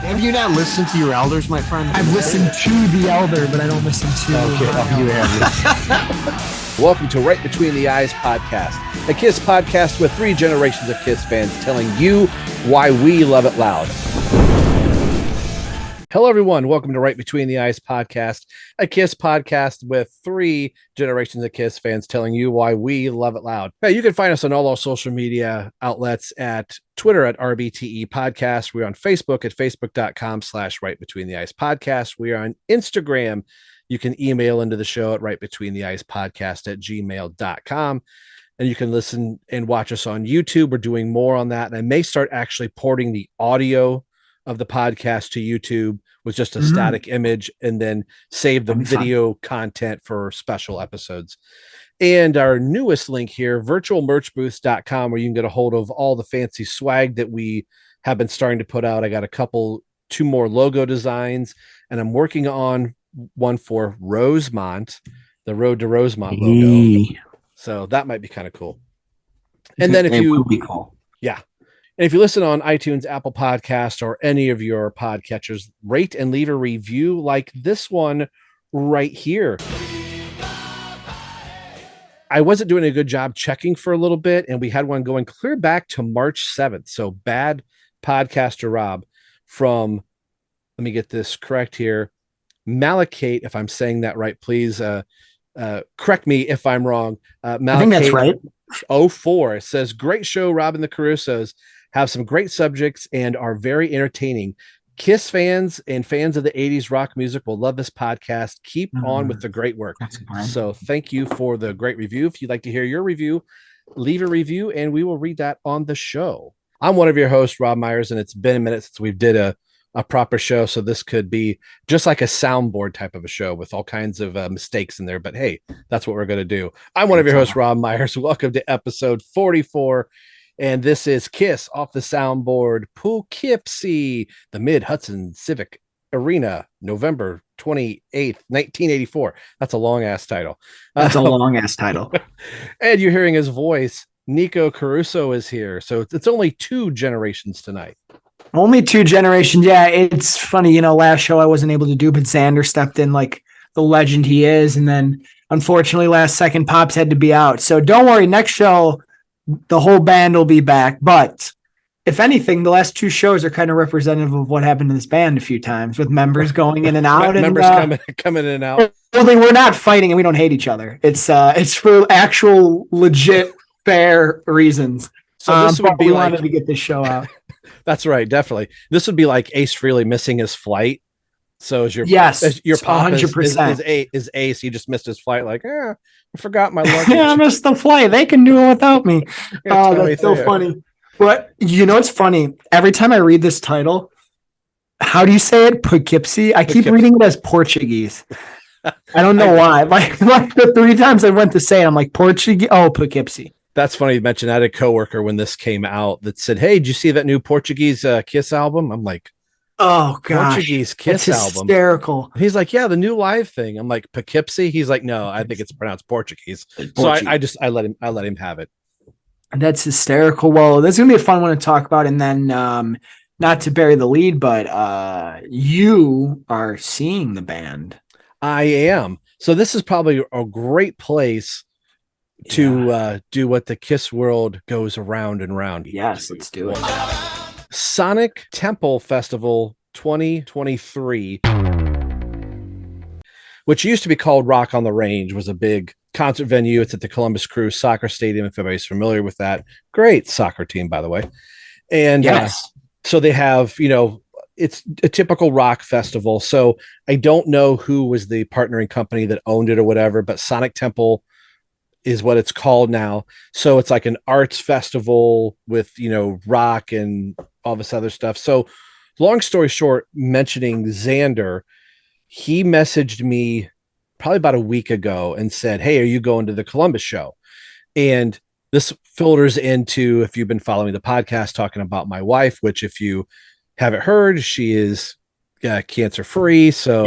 Have you not listened to your elders, my friend? I've listened to the elder, but I don't listen to. Okay, you have. Welcome to Right Between the Eyes podcast, a KISS podcast with 3 generations of KISS fans telling you why we love it loud. Hello, everyone. Welcome to Right Between the Eyes podcast, a KISS podcast with 3 generations of KISS fans telling you why we love it loud. Hey, you can find us on all our social media outlets at Twitter at RBTE podcast. We're on Facebook at facebook.com/Right Between the Eyes podcast. We are on Instagram. You can email into the show at rightbetweentheeyespodcast@gmail.com. And you can listen and watch us on YouTube. We're doing more on that. And I may start actually porting the audio of the podcast to YouTube with just a static image and then save the video content for special episodes. And our newest link here, virtualmerchbooths.com, where you can get a hold of all the fancy swag that we have been starting to put out. I got 2 more logo designs, and I'm working on one for Rosemont, the Road to Rosemont logo. So that might be kind of cool. And then if you, yeah. And if you listen on iTunes, Apple Podcast, or any of your podcatchers, rate and leave a review like this one right here. I wasn't doing a good job checking for a little bit, and we had one going clear back to March 7th. So Bad Podcaster Rob from, let me get this correct here, Malachite, if I'm saying that right, please correct me if I'm wrong. I think that's right. 04. It says, great show, Rob and the Carusos. Have some great subjects and are very entertaining. KISS fans and fans of the 80s rock music will love this podcast. Keep on with the great work. So thank you for the great review. If you'd like to hear your review, leave a review and we will read that on the show. I'm one of your hosts, Rob Myers, and it's been a minute since we did a proper show. So this could be just like a soundboard type of a show with all kinds of mistakes in there. But hey, that's what we're going to do. I'm one of your hosts, Rob Myers. Welcome to episode 44. And this is KISS Off The Soundboard, Poughkeepsie, the Mid-Hudson Civic Arena, November 28th, 1984. That's a long-ass title. That's a long-ass title. And you're hearing his voice. Nikko Caruso is here. So it's only 2 generations tonight. Only 2 generations. Yeah, it's funny. Last show I wasn't able to do, but Xander stepped in like the legend he is. And then, unfortunately, last second, Pops had to be out. So don't worry. Next show, the whole band will be back. But if anything, the last 2 shows are kind of representative of what happened to this band a few times, with members going in and out. Members coming in and out. We're not fighting and we don't hate each other. It's for actual legit fair reasons. So this would be wanted to get this show out. That's right, definitely. This would be like Ace Frehley missing his flight. So as your pop 100% is Ace, he just missed his flight. Like, I forgot my luggage. I missed the flight. They can do it without me. Oh, that's so funny. But it's funny. Every time I read this title, how do you say it? Poughkeepsie. I keep reading it as Portuguese. I don't know why. Like the 3 times I went to say it, I'm like Portuguese. Oh, Poughkeepsie. That's funny you mentioned. I had a coworker when this came out that said, "Hey, did you see that new Portuguese KISS album?" I'm like, "Oh gosh, Portuguese KISS album, hysterical." He's like, "Yeah, the new live thing." I'm like, "Poughkeepsie." He's like, "No, I think it's pronounced Portuguese." So I let him have it. That's hysterical. Well, that's gonna be a fun one to talk about, and then not to bury the lead, but you are seeing the band. I am. So this is probably a great place to do what the KISS world goes around and round. Yes, let's do it. Sonic Temple Festival 2023, which used to be called Rock on the Range, was a big concert venue. It's at the Columbus Crew Soccer Stadium, if anybody's familiar with that. Great soccer team, by the way. And so they have, it's a typical rock festival. So I don't know who was the partnering company that owned it or whatever, but Sonic Temple is what it's called now. So it's like an arts festival with, rock and all this other stuff. So long story short, mentioning Xander, he messaged me probably about a week ago and said, "Hey, are you going to the Columbus show?" And this filters into, if you've been following the podcast, talking about my wife, which if you haven't heard, she is cancer free. So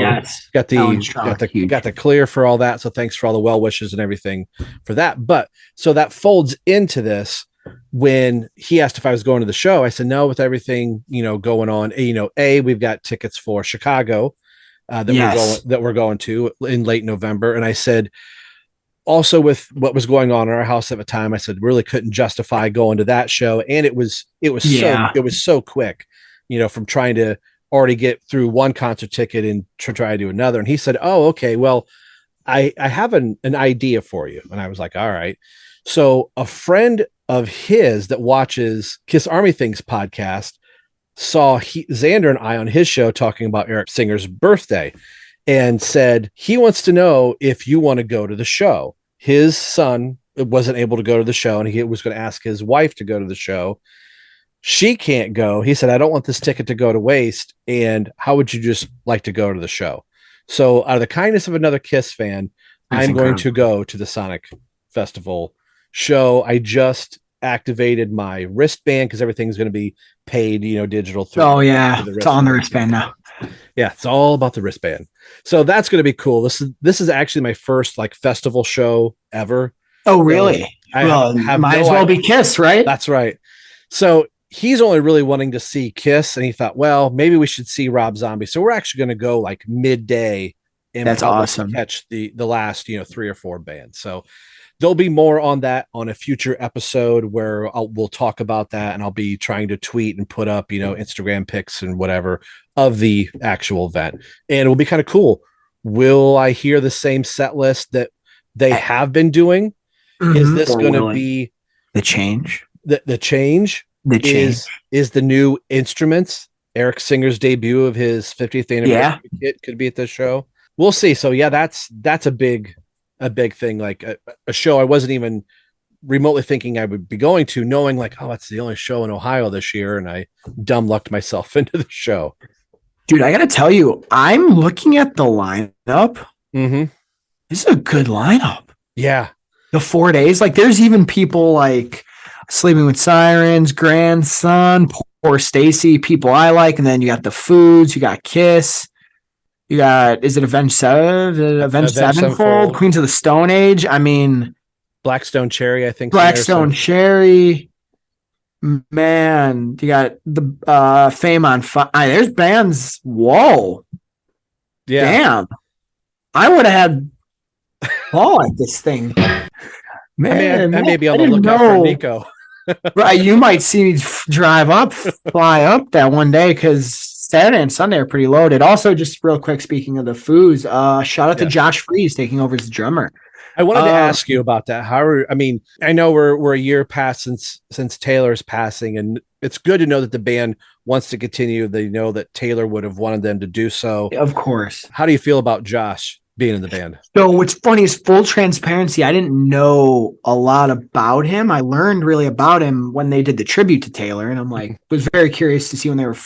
got the clear for all that. So thanks for all the well wishes and everything for that. But so that folds into this. when he asked if I was going to the show, I said, no, with everything, going on, we've got tickets for Chicago that we're going to in late November. And I said, also with what was going on in our house at the time, I said, really couldn't justify going to that show. And it was so quick, from trying to already get through one concert ticket and to try to do another. And he said, oh, okay, well, I have an idea for you. And I was like, all right. So a friend of his that watches Kiss Army Things podcast saw Xander and I on his show talking about Eric Singer's birthday and said, he wants to know if you want to go to the show. His son wasn't able to go to the show, and he was going to ask his wife to go to the show. She can't go. He said, I don't want this ticket to go to waste. And how would you just like to go to the show? So out of the kindness of another Kiss fan, I'm going to go to the Sonic Festival show. I just activated my wristband because everything's going to be paid, digital. It's on the wristband now. Yeah, it's all about the wristband. So that's going to be cool. This is actually my first festival show ever. Oh, really? So might as well be Kiss, right? That's right. So he's only really wanting to see Kiss, and he thought, well, maybe we should see Rob Zombie. So we're actually going to go midday. And that's awesome. Catch the last 3 or 4 bands. So there'll be more on that on a future episode where we'll talk about that, and I'll be trying to tweet and put up, Instagram pics and whatever of the actual event. And it will be kind of cool. Will I hear the same set list that they have been doing? Mm-hmm. Is this going to be the change? The change is the new instruments. Eric Singer's debut of his 50th anniversary kit could be at this show. We'll see. So that's a big thing, like a show I wasn't even remotely thinking I would be going to, knowing it's the only show in Ohio this year, and I dumb lucked myself into the show. Dude, I gotta tell you, I'm looking at the lineup. Mm-hmm. This is a good lineup. Yeah. The 4 days, there's even people like Sleeping with Sirens, Grandson, Poor Stacy, people I like, and then you got the Foods, you got Kiss. You got, is it Avenged Sevenfold, Queens of the Stone Age? I mean, Blackstone Cherry, I think. Blackstone Cherry. Man, you got the Fame on Fire. There's bands. Whoa. Yeah. Damn. I would have had Paul at this thing. Man, I may be on the lookout for Nikko. Right. You might see me fly up that one day, because Saturday and Sunday are pretty loaded. Also, just real quick, speaking of the Foos, shout out to Josh Freese taking over as drummer. I wanted to ask you about that. I know we're a year past since Taylor's passing, and it's good to know that the band wants to continue. They know that Taylor would have wanted them to do so. Of course. How do you feel about Josh being in the band? So what's funny is, full transparency, I didn't know a lot about him. I learned really about him when they did the tribute to Taylor, and I'm was very curious to see when they were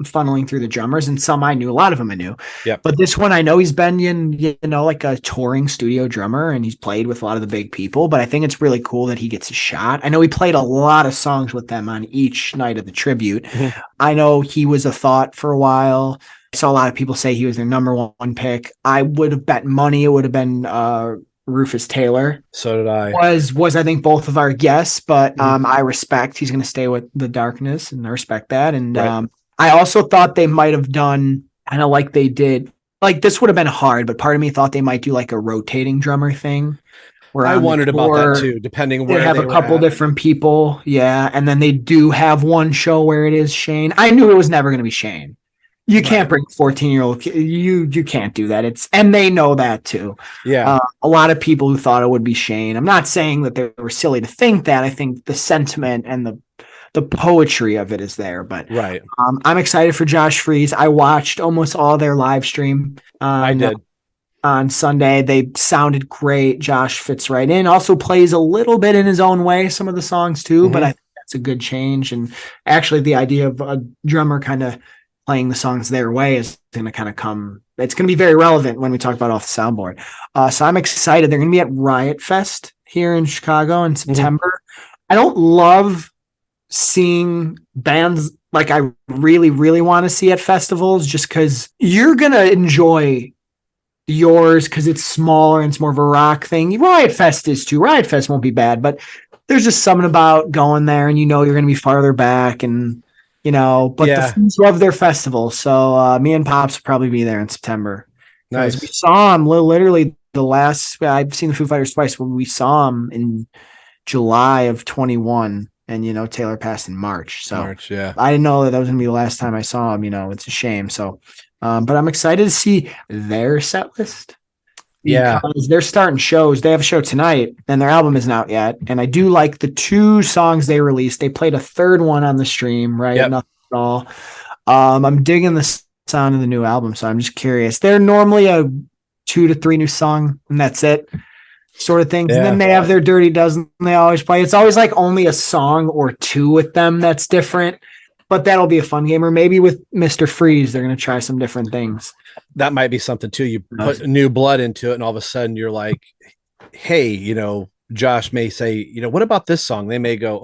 funneling through the drummers, and some I knew, a lot of them I knew. Yeah. But this one, I know he's been a touring studio drummer, and he's played with a lot of the big people, but I think it's really cool that he gets a shot. I know he played a lot of songs with them on each night of the tribute. Mm-hmm. I know he was a thought for a while. I saw a lot of people say he was their number one pick. I would have bet money it would have been Rufus Taylor. So did I. Was I think both of our guests, but I respect he's going to stay with the Darkness, and I respect that. And right. I also thought they might have done kind of like they did. This would have been hard, but part of me thought they might do a rotating drummer thing. Where I wondered about that too, depending where they have a couple different people. Yeah. And then they do have one show where it is Shane. I knew it was never going to be Shane. You can't bring 14-year-old. You can't do that. And they know that too. Yeah. A lot of people who thought it would be Shane. I'm not saying that they were silly to think that. I think the sentiment and the poetry of it is there, but right. I'm excited for Josh Freese. I watched almost all their live stream. I did on Sunday. They sounded great. Josh fits right in. Also plays a little bit in his own way, some of the songs too, but I think that's a good change. And actually the idea of a drummer kind of playing the songs their way is going to kind of come. It's going to be very relevant when we talk about Off the Soundboard. So I'm excited. They're going to be at Riot Fest here in Chicago in September. I don't love seeing bands like I really, really want to see at festivals, just because you're going to enjoy yours because it's smaller and it's more of a rock thing. Riot Fest is too. Riot Fest won't be bad, but there's just something about going there and you're going to be farther back and, but the fans love their festival. So me and Pops will probably be there in September. Nice. We saw him literally I've seen the Foo Fighters twice when we saw him in July of 21 and, Taylor passed in March. So I didn't know that was going to be the last time I saw him, it's a shame. So, but I'm excited to see their set list. Because they're starting shows. They have a show tonight and their album isn't out yet. And I do like the 2 songs they released. They played a third one on the stream, right? Yep. Nothing at all. I'm digging the sound of the new album. So I'm just curious. They're normally a 2 to 3 new song and that's it sort of things. And then they have their Dirty Dozen they always play. It's always like only a song or 2 with them that's different. But that'll be a fun game. Or maybe with Mr. Freeze, they're going to try some different things. That might be something too. You put new blood into it, and all of a sudden you're like, hey, Josh may say, what about this song? They may go,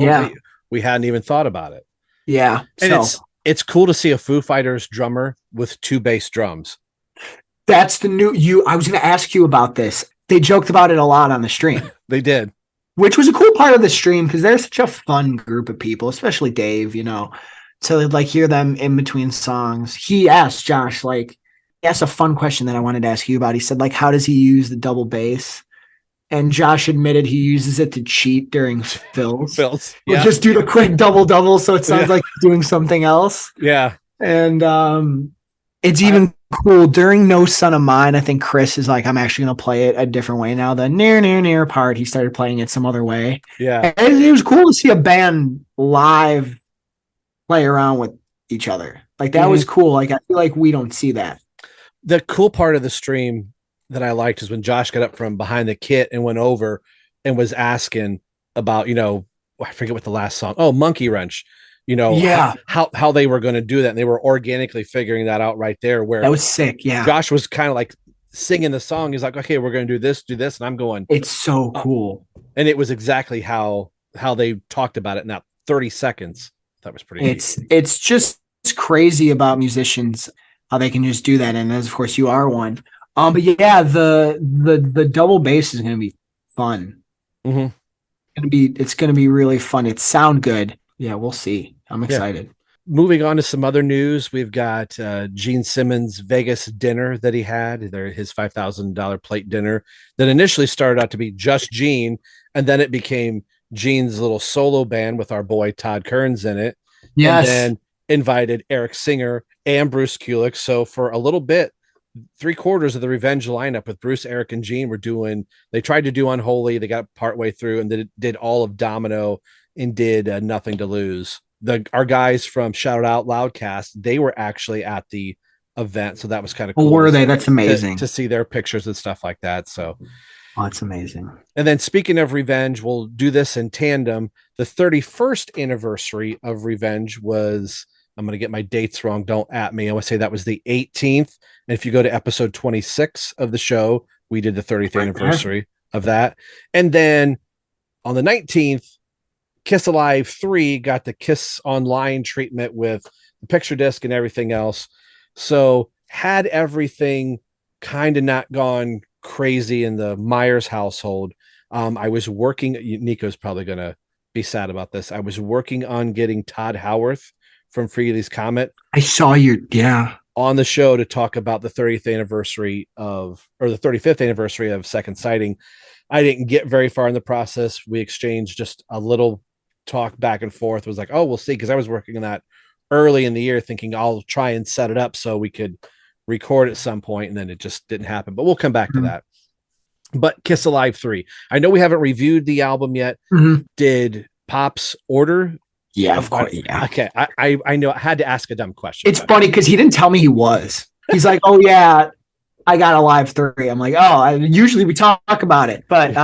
we hadn't even thought about it. Yeah. And it's cool to see a Foo Fighters drummer with 2 bass drums. That's the new I was going to ask you about this. They joked about it a lot on the stream. They did. Which was a cool part of the stream because they're such a fun group of people, especially Dave, to like hear them in between songs. He asked Josh, he asked a fun question that I wanted to ask you about. He said, how does he use the double bass? And Josh admitted he uses it to cheat during fills. We'll just do the quick double so it sounds like he's doing something else. Yeah. And it's even cool during No Son of Mine. I think Chris is like, I'm actually going to play it a different way now. The near part, he started playing it some other way. Yeah. And it was cool to see a band live play around with each other. That was cool. I feel like we don't see that. The cool part of the stream that I liked is when Josh got up from behind the kit and went over and was asking about, I forget what the last song. Oh, Monkey Wrench. How they were going to do that. And they were organically figuring that out right there. Where that was sick. Yeah. Josh was kind of like singing the song. He's like, okay, we're going to do this. And I'm going, it's so cool. And it was exactly how they talked about it in that 30 seconds. That was pretty neat. It's just crazy about musicians, how they can just do that. And as of course you are one. But yeah, the double bass is going to be fun. Mm-hmm. It's going to be really fun. It sound good. Yeah, we'll see. I'm excited. Moving on to some other news, we've got Gene Simmons' Vegas dinner that he had, his $5,000 plate dinner that initially started out to be just Gene, and then it became Gene's little solo band with our boy Todd Kearns in it. Yes. And then invited Eric Singer and Bruce Kulick. So for a little bit, 3/4 of the Revenge lineup with Bruce, Eric, and Gene they tried to do Unholy. They got partway through and did all of Domino and did Nothing to Lose. Our guys from Shout It Out Loudcast, they were actually at the event. So that was kind of cool. Oh, were they? That's amazing. To see their pictures and stuff like that. So that's amazing. And then speaking of Revenge, we'll do this in tandem. The 31st anniversary of Revenge was, I'm going to get my dates wrong. Don't at me. I want to say that was the 18th. And if you go to episode 26 of the show, we did the 30th anniversary of that. And then on the 19th, Kiss Alive 3 got the Kiss Online treatment with the picture disc and everything else. So had everything kind of not gone crazy in the Myers household, I was working, Nico's probably going to be sad about this. I was working on getting Todd Howarth from Freely's Comet. I saw on the show to talk about the 30th anniversary or the 35th anniversary of Second Sighting. I didn't get very far in the process. We exchanged just a little talk back and forth. It was like, oh, we'll see. Cause I was working on that early in the year thinking I'll try and set it up so we could record at some point, and then it just didn't happen, but we'll come back to that. But Kiss Alive 3, I know we haven't reviewed the album yet. Did Pops order? Yeah, of course. Yeah. Okay. I know I had to ask a dumb question. It's funny because he didn't tell me he was. He's like, oh yeah, I got Alive 3. I'm like, usually we talk about it, but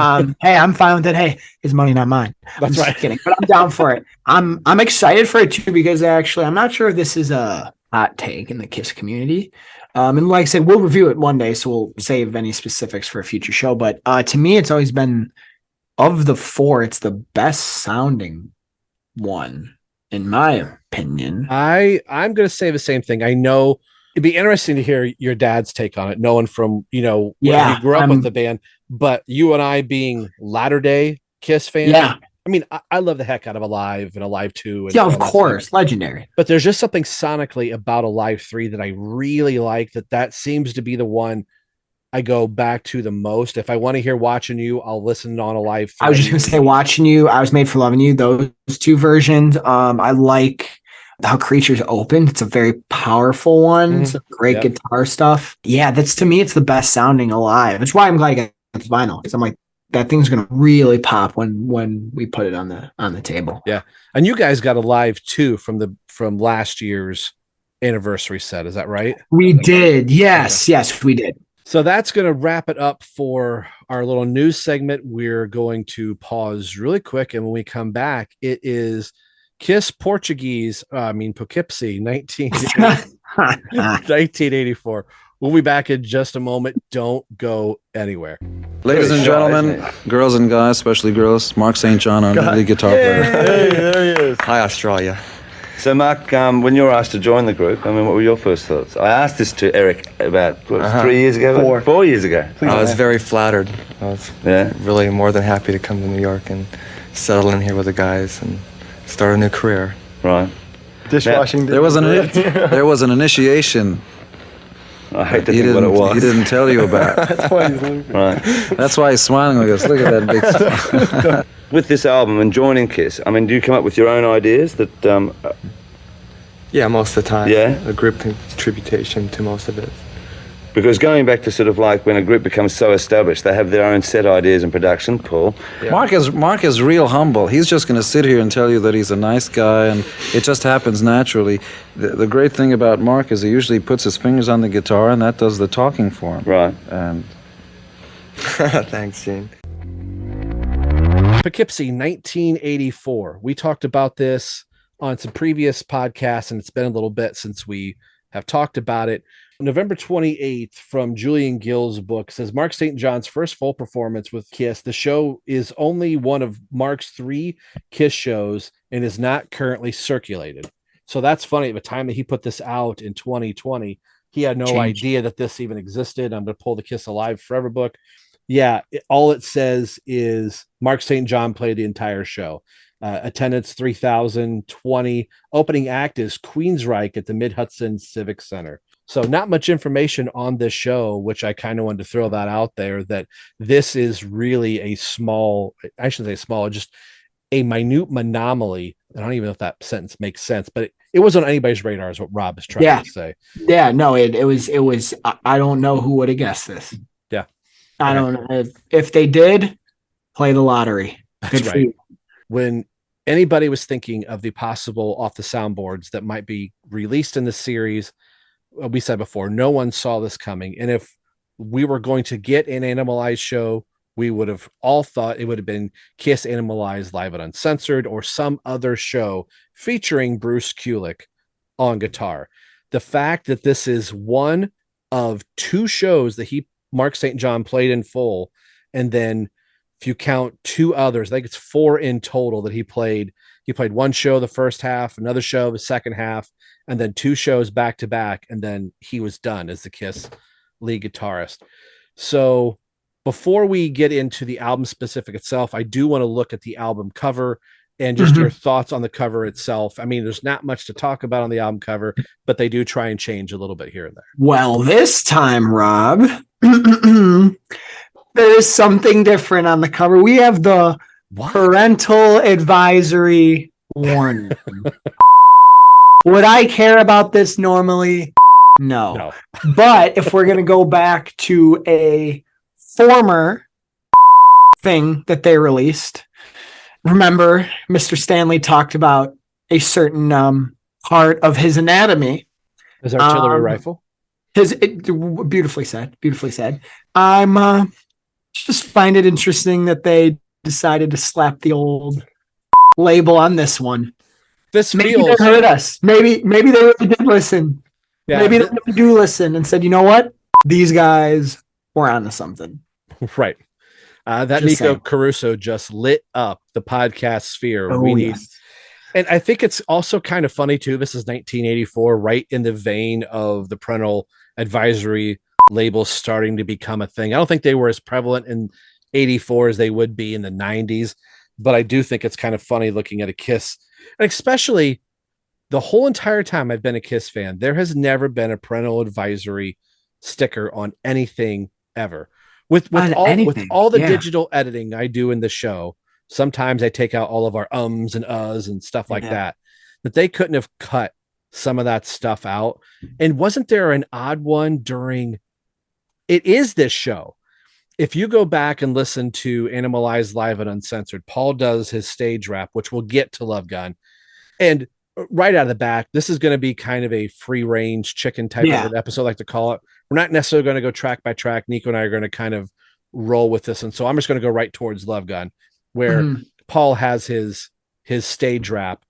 hey, I'm fine with it. Hey, his money, not mine. That's right. Kidding, but I'm down for it. I'm excited for it too, because actually I'm not sure if this is a hot take in the Kiss community. And like I said, we'll review it one day, so we'll save any specifics for a future show. But to me, it's always been, of the 4, it's the best sounding one, in my opinion. I'm going to say the same thing. I know it'd be interesting to hear your dad's take on it, knowing from, where he grew up with the band, but you and I being latter day Kiss fans, I mean, I love the heck out of Alive and Alive 2. And Yeah, of course. Legendary. But there's just something sonically about Alive 3 that I really like, that seems to be the one I go back to the most. If I want to hear Watching You, I'll listen on Alive 3. I was just going to say Watching You, I Was Made for Loving You, those two versions. I like how Creatures Open. It's a very powerful one. It's great guitar stuff. Yeah, that's, to me, it's the best sounding Alive. That's why I'm glad I got the vinyl, because I'm like, that thing's gonna really pop when we put it on the table. Yeah, and you guys got Alive 2 from last year's anniversary set. Is that right? We did. Yes, yes, we did. So that's going to wrap it up for our little news segment. We're going to pause really quick, and when we come back, it is Kiss Poughkeepsie 1984. We'll be back in just a moment. Don't go anywhere. Ladies and gentlemen, girls and guys, especially girls, Mark St. John, our lead guitar player. Hey, there he is. Hi, Australia. So, Mark, when you were asked to join the group, I mean, what were your first thoughts? I asked this to Eric about 3 years ago? 4 years ago. I was very flattered. I was really more than happy to come to New York and settle in here with the guys and start a new career. Right. Dishwashing. There was an initiation. I hate to think what it was. He didn't tell you about. That's why he's laughing. Right. That's why he's smiling like this. Look at that big smile. With this album and joining Kiss, I mean, do you come up with your own ideas that... Yeah, most of the time. Yeah? The group contribution to most of it. Because going back to sort of like when a group becomes so established, they have their own set ideas and production, Paul. Yeah. Mark is real humble. He's just going to sit here and tell you that he's a nice guy, and it just happens naturally. The great thing about Mark is he usually puts his fingers on the guitar, and that does the talking for him. Right. And thanks, Gene. Poughkeepsie 1984. We talked about this on some previous podcasts, and it's been a little bit since we have talked about it. November 28th, from Julian Gill's book, says Mark St. John's first full performance with Kiss. The show is only one of Mark's 3 Kiss shows and is not currently circulated. So that's funny. At the time that he put this out in 2020, he had no idea that this even existed. I'm going to pull the Kiss Alive Forever book. Yeah, all it says is Mark St. John played the entire show. Attendance 3,020. Opening act is Queensryche at the Mid-Hudson Civic Center. So not much information on this show, which I kind of wanted to throw that out there, that this is really a small, I shouldn't say small, just a minute anomaly. I don't even know if that sentence makes sense, but it was on anybody's radar is what Rob is trying to say. Yeah, no, it was, I don't know who would have guessed this. Yeah. I don't know. If they did, play the lottery. That's right. When anybody was thinking of the possible Off the Soundboards that might be released in the series, we said before, no one saw this coming. And if we were going to get an Animalized show, we would have all thought it would have been Kiss Animalized Live and Uncensored or some other show featuring Bruce Kulick on guitar. The fact that this is one of 2 shows that Mark St. John played in full, and then if you count 2 others, I think it's 4 in total that he played. He played one show the first half, another show the second half, and then 2 shows back to back, and then he was done as the Kiss lead guitarist. So before we get into the album specific itself, I do want to look at the album cover and just your thoughts on the cover itself. I mean, there's not much to talk about on the album cover, but they do try and change a little bit here and there. Well, this time, Rob, there is something different on the cover. We have the parental advisory warning. Would I care about this normally? No. But if we're going to go back to a former thing that they released, remember Mr. Stanley talked about a certain part of his anatomy. His artillery rifle? Beautifully said. I'm just find it interesting that they decided to slap the old label on this one. Maybe they heard us. Maybe they really did listen. Yeah, maybe they really do listen and said, you know what? These guys were onto something. Right. That Nikko Caruso just lit up the podcast sphere. And I think it's also kind of funny too. This is 1984, right in the vein of the parental advisory labels starting to become a thing. I don't think they were as prevalent in 84 as they would be in the 90s. but I do think it's kind of funny looking at a Kiss, and especially the whole entire time I've been a Kiss fan, there has never been a parental advisory sticker on anything ever. With all the digital editing I do in the show, sometimes I take out all of our ums and uhs and stuff like that they couldn't have cut some of that stuff out. And wasn't there an odd one during it is this show? If you go back and listen to Animalized Live and Uncensored, Paul does his stage rap, which we'll get to Love Gun. And right out of the back, this is going to be kind of a free range chicken type of an episode, I like to call it. We're not necessarily going to go track by track. Nikko and I are going to kind of roll with this. And so I'm just going to go right towards Love Gun, where Paul has his stage rap,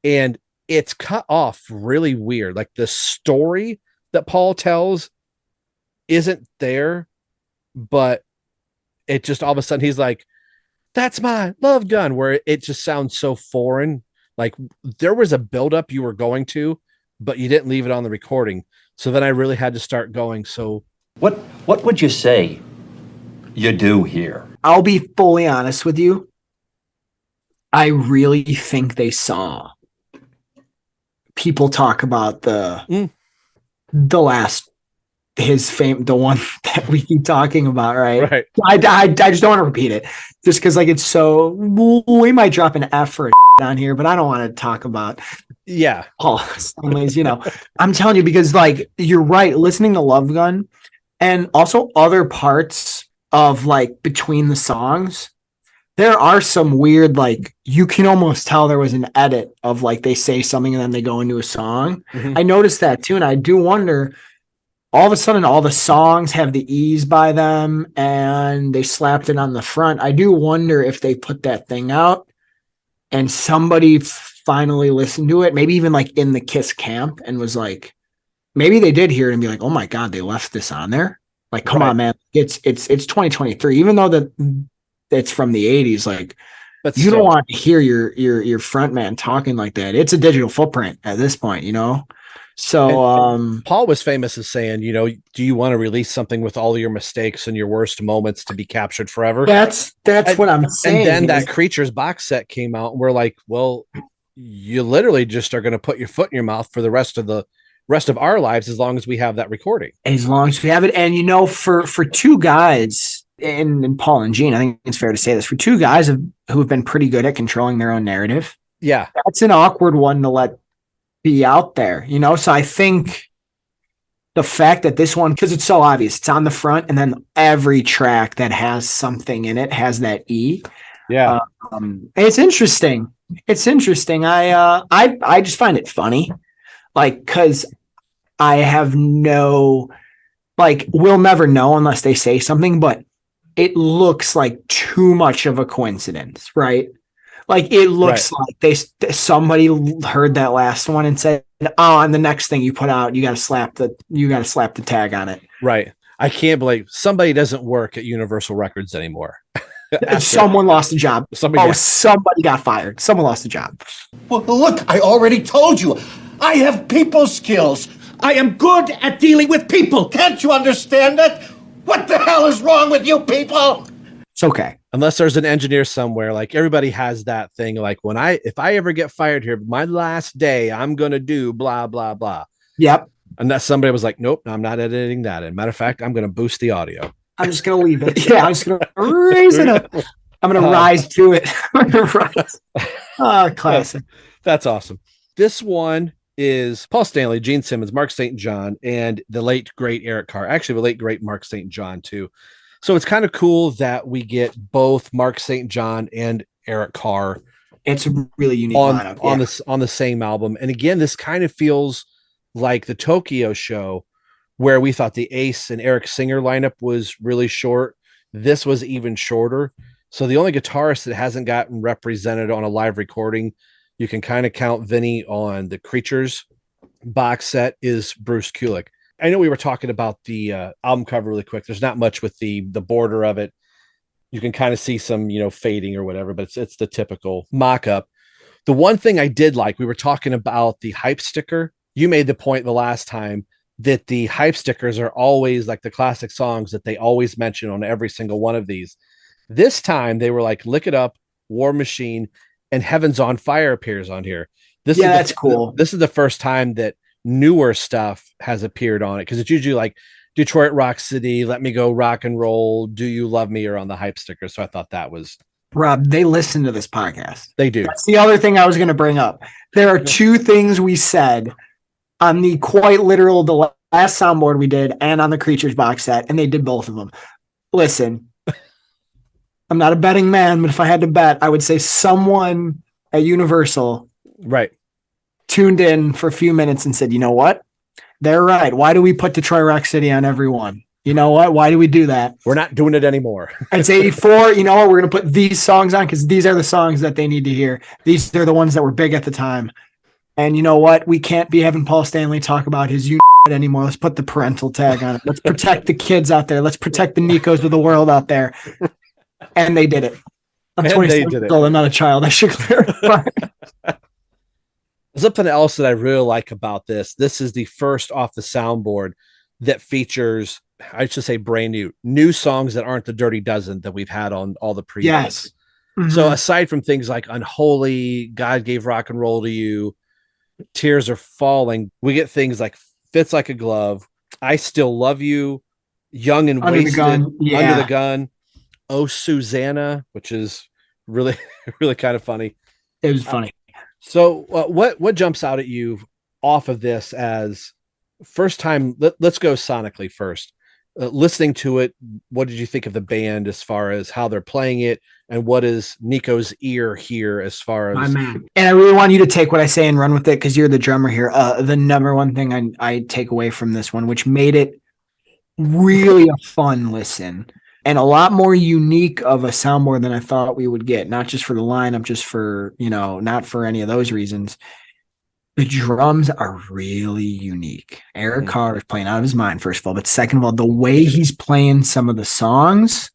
and it's cut off really weird. Like the story that Paul tells isn't there, but it just all of a sudden he's like, that's my love gun, where it just sounds so foreign. Like there was a buildup you were going to, but you didn't leave it on the recording. So then I really had to start going. So what would you say you do here? I'll be fully honest with you. I really think they saw people talk about the last, his fame, the one that we keep talking about, right? I just don't want to repeat it just because like it's so, we might drop an F for on here, but I don't want to talk about Paul Stanley's, I'm telling you, because like you're right, listening to Love Gun and also other parts of like between the songs, there are some weird, like you can almost tell there was an edit of like they say something and then they go into a song. I noticed that too, and I do wonder, all of a sudden all the songs have the E's by them and they slapped it on the front. I do wonder if they put that thing out and somebody finally listened to it, maybe even like in the Kiss camp, and was like, maybe they did hear it and be like, oh my God, they left this on there. Like, come on, man. It's 2023, even though that it's from the 80s. Like, but you don't want to hear your front man talking like that. It's a digital footprint at this point, So Paul was famous as saying, do you want to release something with all of your mistakes and your worst moments to be captured forever? That's what I'm saying. And then that Creatures box set came out, and we're like, well, you literally just are going to put your foot in your mouth for the rest of our lives as long as we have that recording. As long as we have it. And for two guys, and Paul and Gene, I think it's fair to say this, for two guys who have been pretty good at controlling their own narrative. Yeah. That's an awkward one to let be out there, so I think the fact that this one, because it's so obvious, it's on the front, and then every track that has something in it has that E. It's interesting. I just find it funny, like, because I have we'll never know unless they say something, but it looks like too much of a coincidence, right? Like it looks like somebody heard that last one and said, "Oh, and the next thing you put out, you got to slap the tag on it." Right. I can't believe somebody doesn't work at Universal Records anymore. Someone lost a job. Somebody got fired. Someone lost a job. Well, look, I already told you, I have people skills. I am good at dealing with people. Can't you understand that? What the hell is wrong with you people? It's okay. Unless there's an engineer somewhere, like everybody has that thing. Like if I ever get fired here, my last day, I'm going to do blah, blah, blah. Yep. Unless somebody was like, nope, I'm not editing that. And matter of fact, I'm going to boost the audio. I'm just going to leave it. Yeah. I'm just going to raise it up. I'm going to rise to it. Classic. That's awesome. This one is Paul Stanley, Gene Simmons, Mark St. John, and the late, great Eric Carr. Actually, the late, great Mark St. John, too. So it's kind of cool that we get both Mark St. John and Eric Carr. It's a really unique lineup, on the same album. And again, this kind of feels like the Tokyo show, where we thought the Ace and Eric Singer lineup was really short. This was even shorter. So the only guitarist that hasn't gotten represented on a live recording, you can kind of count Vinny on the Creatures box set, is Bruce Kulick. I know we were talking about the album cover really quick. There's not much with the border of it. You can kind of see some, fading or whatever, but it's the typical mock-up. The one thing I did like, we were talking about the hype sticker. You made the point the last time that the hype stickers are always like the classic songs that they always mention on every single one of these. This time they were like, look it up. War Machine, and Heaven's on Fire appears on here. That's cool. This is the first time that newer stuff has appeared on it, because it's usually like Detroit Rock City, Let Me Go Rock and Roll, Do You Love Me are on the hype sticker. So I thought that was... Rob, they listen to this podcast. They do. That's the other thing I was going to bring up. There are two things we said on the quite literal, the last soundboard we did, and on the Creatures box set, and they did both of them. Listen, I'm not a betting man, but if I had to bet, I would say someone at Universal tuned in for a few minutes and said, you know what? They're right. Why do we put Detroit Rock City on every one? You know what? Why do we do that? We're not doing it anymore. It's 84. You know what? We're going to put these songs on because these are the songs that they need to hear. These are the ones that were big at the time. And you know what? We can't be having Paul Stanley talk about his anymore. Let's put the parental tag on it. Let's protect the kids out there. Let's protect the Nikos of the world out there. And they did it. I'm 27 years old. I'm not a child. I should clarify. Something else that I really like about this is the first Off the Soundboard that features, I should say, brand new songs that aren't the Dirty Dozen that we've had on all the previous. Yes. Mm-hmm. So aside from things like Unholy, God Gave Rock and Roll to You, Tears Are Falling, we get things like Fits Like a Glove, I Still Love You, Young and Wasted, Under the Gun, Oh Susanna, which is really, really kind of funny. It was funny. So what jumps out at you off of this as first time? Let's go sonically first. Listening to it, what did you think of the band as far as how they're playing it, and what is Nikko's ear here as far as... My man. And I really want you to take what I say and run with it because you're the drummer here. The number one thing I take away from this one, which made it really a fun listen and a lot more unique of a soundboard than I thought we would get, not just for the lineup, just for, not for any of those reasons. The drums are really unique. Eric Carr is playing out of his mind, first of all, but second of all, the way he's playing some of the songs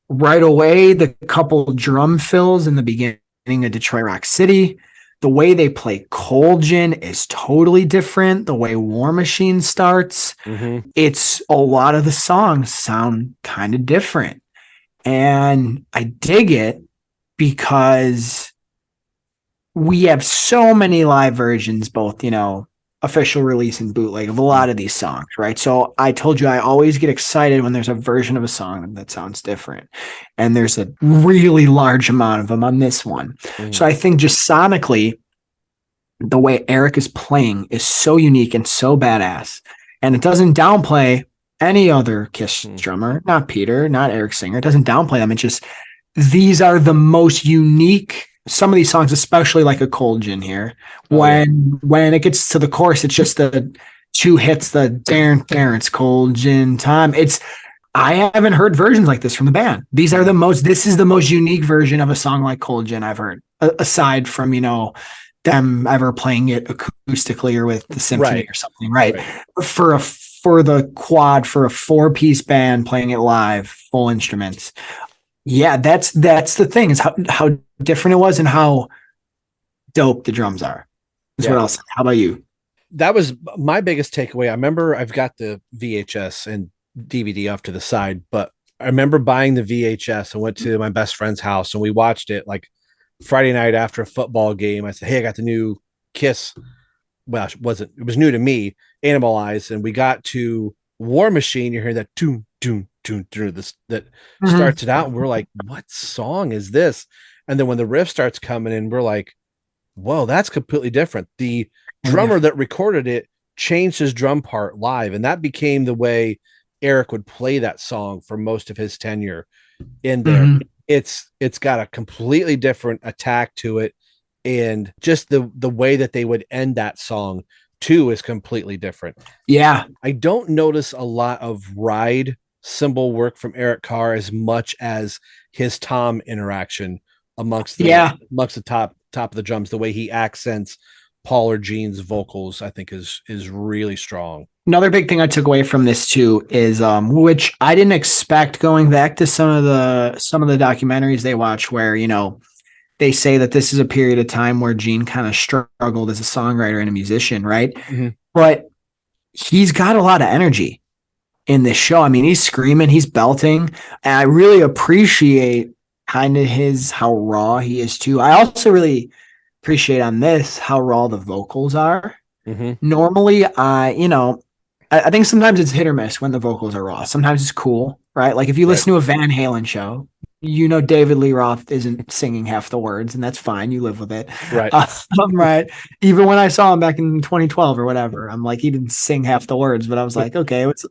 right away, the couple drum fills in the beginning of Detroit Rock City, the way they play Cold Gin is totally different. The way War Machine starts, it's a lot of the songs sound kind of different. And I dig it because we have so many live versions, both, official release and bootleg of a lot of these songs, right? So I told you I always get excited when there's a version of a song that sounds different. And there's a really large amount of them on this one. So I think just sonically, the way Eric is playing is so unique and so badass. And it doesn't downplay any other Kiss drummer, not Peter, not Eric Singer. It doesn't downplay them. It's just, these are the most unique. Some of these songs, especially like a Cold Gin here, when it gets to the chorus, it's just the two hits, the Darren, it's Cold Gin time. I haven't heard versions like this from the band. This is the most unique version of a song like Cold Gin I've heard, aside from, them ever playing it acoustically or with the symphony or something, right? For the quad, for a 4-piece band playing it live, full instruments. Yeah, that's the thing, is how different it was and how dope the drums are. That's what I'll say. How about you? That was my biggest takeaway. I remember I've got the VHS and DVD off to the side, but I remember buying the VHS and went to my best friend's house and we watched it like Friday night after a football game. I said, hey, I got the new Kiss. Well, it was new to me, Animalize. And we got to War Machine. You hear that doom, doom, doom, doom, this that starts it out. And we're like, what song is this? And then when the riff starts coming in, we're like, whoa, that's completely different. The drummer that recorded it changed his drum part live. And that became the way Eric would play that song for most of his tenure in there. It's got a completely different attack to it. And just the way that they would end that song too is completely different. Yeah. I don't notice a lot of ride cymbal work from Eric Carr as much as his tom interaction amongst the top of the drums. The way he accents Paul or Gene's vocals, I think is really strong. Another big thing I took away from this too is which I didn't expect, going back to some of the documentaries they watch where, they say that this is a period of time where Gene kind of struggled as a songwriter and a musician, right? But he's got a lot of energy in this show. I mean, he's screaming, he's belting, and I really appreciate kind of how raw he is too. I also really appreciate on this how raw the vocals are. Normally, I think sometimes it's hit or miss when the vocals are raw. Sometimes it's cool, right? Like if you listen to a Van Halen show, David Lee Roth isn't singing half the words, and that's fine. You live with it. Right. Right. Even when I saw him back in 2012 or whatever, I'm like, he didn't sing half the words, but I was like, okay, it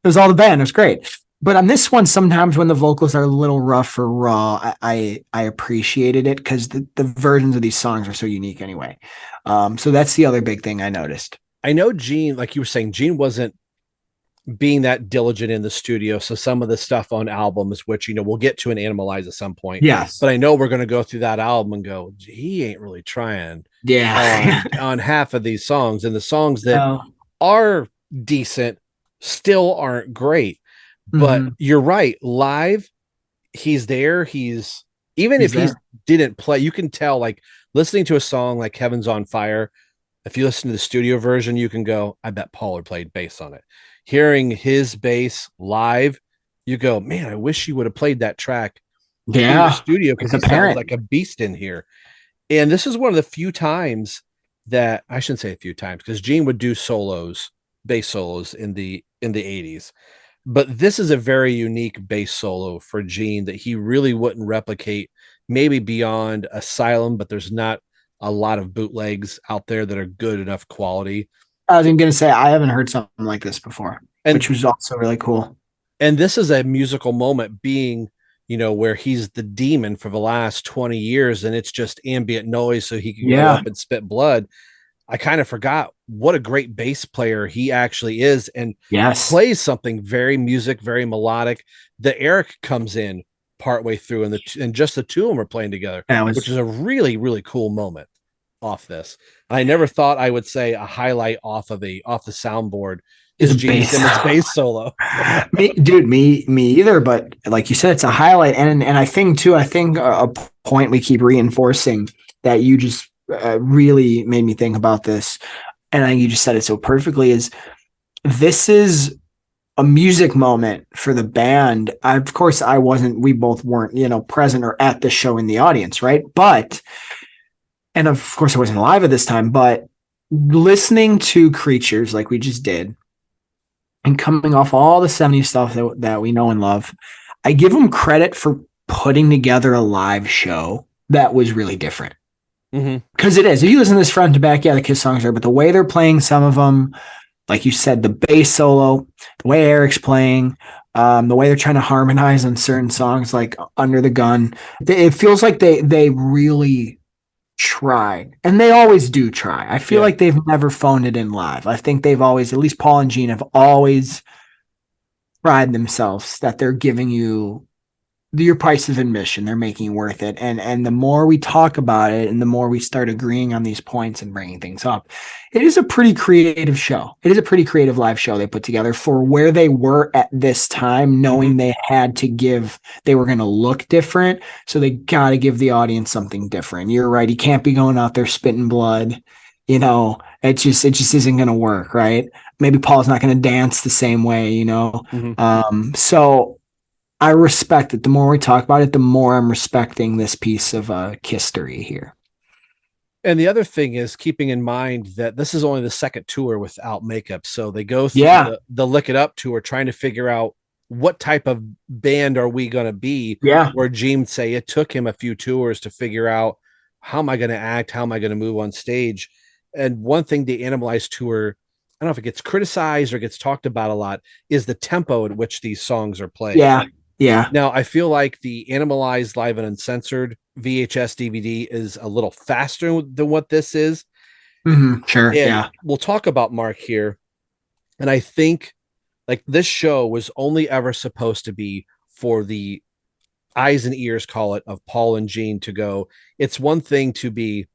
was all the band. It was great. But on this one, sometimes when the vocals are a little rough or raw, I appreciated it because the versions of these songs are so unique anyway. So that's the other big thing I noticed. I know Gene, like you were saying, Gene wasn't being that diligent in the studio. So some of the stuff on albums, which, we'll get to an Animalize at some point. Yes. But I know we're going to go through that album and go, he ain't really trying on half of these songs. And the songs that are decent still aren't great. But you're right. Live, he's there. Even if he didn't play, you can tell, like listening to a song like Heaven's on Fire. If you listen to the studio version, you can go, I bet Paul played bass on it. Hearing his bass live, you go, man, I wish he would have played that track in the studio because he sounds like a beast in here. And this is one of the few times that I shouldn't say a few times because Gene would do bass solos in the 80s. But this is a very unique bass solo for Gene that he really wouldn't replicate, maybe beyond Asylum, but there's not a lot of bootlegs out there that are good enough quality. I was going to say, I haven't heard something like this before, which was also really cool. And this is a musical moment being, where he's the demon for the last 20 years and it's just ambient noise so he can go up and spit blood. I kind of forgot what a great bass player he actually is and plays something very very melodic. The Eric comes in partway through and just the two of them are playing together, which is a really, really cool moment off this. I never thought I would say a highlight off the soundboard is Gene Simmons' bass solo. me either. But like you said, it's a highlight. And I think a point we keep reinforcing that you just really made me think about this, and I think you just said it so perfectly, is this is a music moment for the band. Of course, we both weren't, present or at the show in the audience, right? And of course I wasn't live at this time, but listening to Creatures like we just did and coming off all the 70s stuff that we know and love, I give them credit for putting together a live show that was really different. Because it is. If you listen to this front to back, the Kiss songs are, but the way they're playing some of them, like you said, the bass solo, the way Eric's playing, the way they're trying to harmonize on certain songs like Under the Gun, it feels like they really tried. And they always do try. I feel like they've never phoned it in live. I think they've always, at least Paul and Gene, have always pride themselves that they're giving you your price of admission. They're making worth it. And the more we talk about it and the more we start agreeing on these points and bringing things up, it is a pretty creative show. It is a pretty creative live show they put together for where they were at this time, knowing they were going to look different. So they got to give the audience something different. You're right. You can't be going out there spitting blood. It just isn't going to work. Right. Maybe Paul's not going to dance the same way, so I respect it. The more we talk about it, the more I'm respecting this piece of KISStory here. And the other thing is keeping in mind that this is only the second tour without makeup. So they go through the Lick It Up tour, trying to figure out what type of band are we going to be? Where Gene say it took him a few tours to figure out, how am I going to act? How am I going to move on stage? And one thing the Animalize tour, I don't know if it gets criticized or gets talked about a lot, is the tempo at which these songs are played. Yeah. Now, I feel like the Animalized Live and Uncensored VHS DVD is a little faster than what this is. Sure. And we'll talk about Mark here. And I think like this show was only ever supposed to be for the eyes and ears, call it, of Paul and Gene to go. It's one thing to be,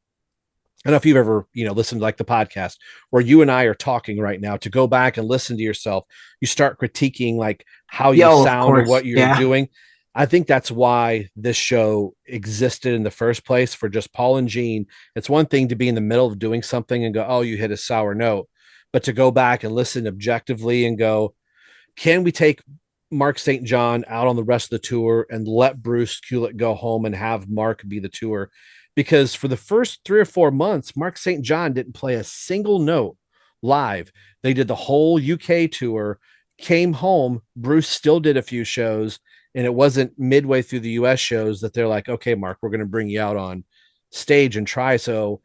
I don't know if you've ever, listened to like the podcast where you and I are talking right now, to go back and listen to yourself. You start critiquing like how you sound or what you're doing. I think that's why this show existed in the first place, for just Paul and Gene. It's one thing to be in the middle of doing something and go, oh, you hit a sour note, but to go back and listen objectively and go, can we take, Mark St. John out on the rest of the tour and let Bruce Kulick go home and have Mark be the tour. Because for the first 3 or 4 months, Mark St. John didn't play a single note live. They did the whole UK tour, came home. Bruce still did a few shows, and it wasn't midway through the US shows that they're like, okay, Mark, we're going to bring you out on stage and try. So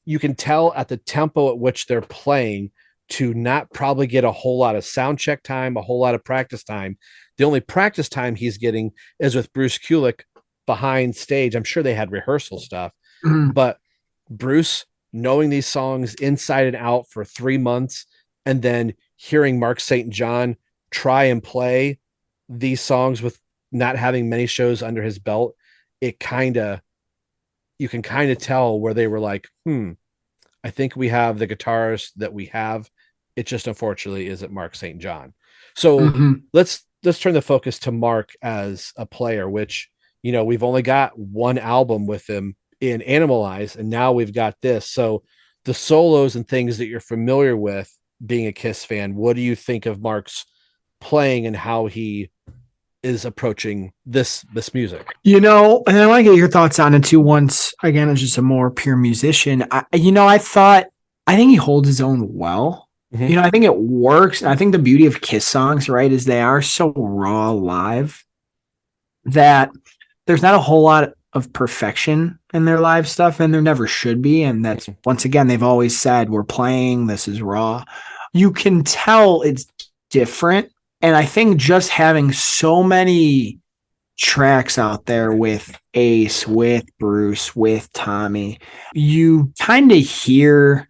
you can tell at the tempo at which they're playing to not probably get a whole lot of sound check time, a whole lot of practice time. The only practice time he's getting is with Bruce Kulick behind stage. I'm sure they had rehearsal stuff, but Bruce knowing these songs inside and out for 3 months, and then hearing Mark St. John try and play these songs with not having many shows under his belt, you can kind of tell where they were like, I think we have the guitarist that we have. It just unfortunately isn't Mark St. John. So let's turn the focus to Mark as a player, which, you know, we've only got one album with him in Animalize, and now we've got this. So the solos and things that you're familiar with being a Kiss fan, what do you think of Mark's playing and how he is approaching this music? You know, and I want to get your thoughts on it too. Once again, as just a more pure musician, I think he holds his own well. You know, I think it works. And I think the beauty of Kiss songs, right, is they are so raw live that there's not a whole lot of perfection in their live stuff, and there never should be. And that's, once again, they've always said, we're playing, this is raw. You can tell it's different. And I think just having so many tracks out there with Ace, with Bruce, with Tommy, you kind of hear